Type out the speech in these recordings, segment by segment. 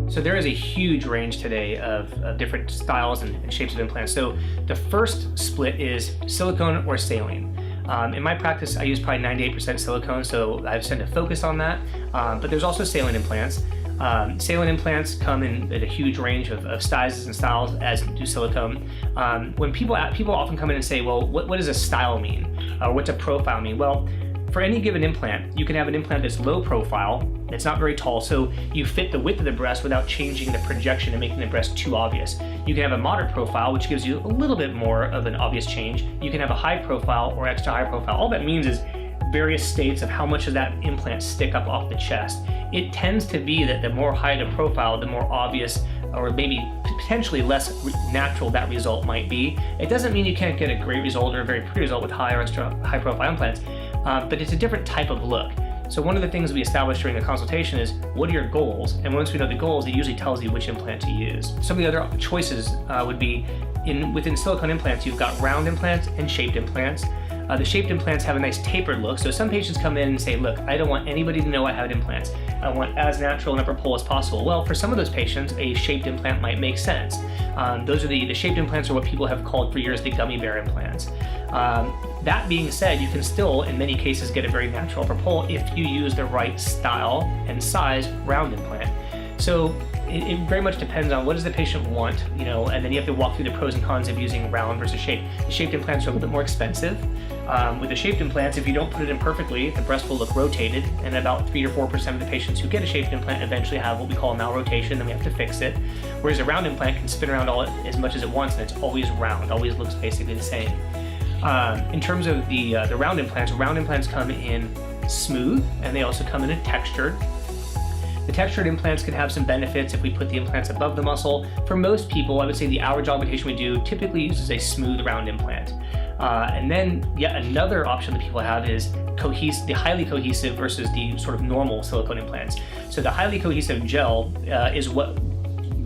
So there is a huge range today of different styles and shapes of implants. So the first split is silicone or saline. In my practice, I use probably 98% silicone, so I tend to focus on that. But there's also saline implants. Saline implants come in at a huge range of sizes and styles, as do silicone. When people often come in and say, well, what does a style mean? Or what's a profile mean? Well, for any given implant, you can have an implant that's low profile, it's not very tall, so you fit the width of the breast without changing the projection and making the breast too obvious. You can have a moderate profile, which gives you a little bit more of an obvious change. You can have a high profile or extra high profile. All that means is various states of how much does that implant stick up off the chest. It tends to be that the more high the profile, the more obvious or maybe potentially less natural that result might be. It doesn't mean you can't get a great result or a very pretty result with high or extra high profile implants, but it's a different type of look. So one of the things we establish during the consultation is, what are your goals? And once we know the goals, it usually tells you which implant to use. Some of the other choices would be, within silicone implants, you've got round implants and shaped implants. The shaped implants have a nice tapered look, so some patients come in and say, look, I don't want anybody to know I have implants. I want as natural an upper pole as possible. Well, for some of those patients, a shaped implant might make sense. Those are the shaped implants are what people have called for years the gummy bear implants. That being said, you can still, in many cases, get a very natural upper pole if you use the right style and size round implant. So it very much depends on what does the patient want, and then you have to walk through the pros and cons of using round versus shaped. The shaped implants are a little bit more expensive. With the shaped implants, if you don't put it in perfectly, the breast will look rotated, and about 3 or 4% of the patients who get a shaped implant eventually have what we call malrotation, and we have to fix it. Whereas a round implant can spin around as much as it wants, and it's always round, always looks basically the same. In terms of the round implants come in smooth, and they also come in a textured. The textured implants can have some benefits if we put the implants above the muscle. For most people, I would say the average augmentation we do typically uses a smooth round implant. And then yet another option that people have is the highly cohesive versus the sort of normal silicone implants. So the highly cohesive gel is what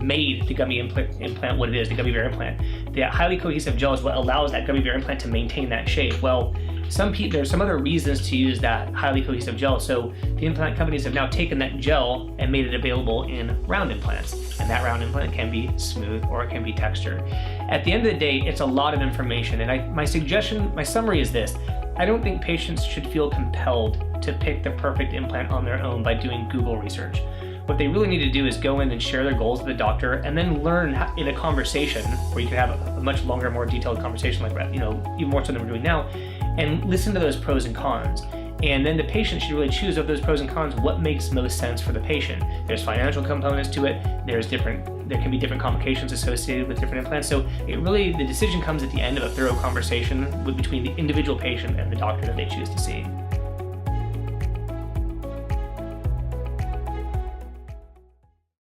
made the gummy implant what it is, the gummy bear implant. The highly cohesive gel is what allows that gummy bear implant to maintain that shape. Well, there's some other reasons to use that highly cohesive gel. So the implant companies have now taken that gel and made it available in round implants. And that round implant can be smooth or it can be textured. At the end of the day, it's a lot of information. And my summary is this. I don't think patients should feel compelled to pick the perfect implant on their own by doing Google research. What they really need to do is go in and share their goals with the doctor, and then learn in a conversation where you can have a much longer, more detailed conversation like that, even more so than we're doing now, and listen to those pros and cons. And then the patient should really choose of those pros and cons what makes most sense for the patient. There's financial components to it. There can be different complications associated with different implants. So the decision comes at the end of a thorough conversation between the individual patient and the doctor that they choose to see.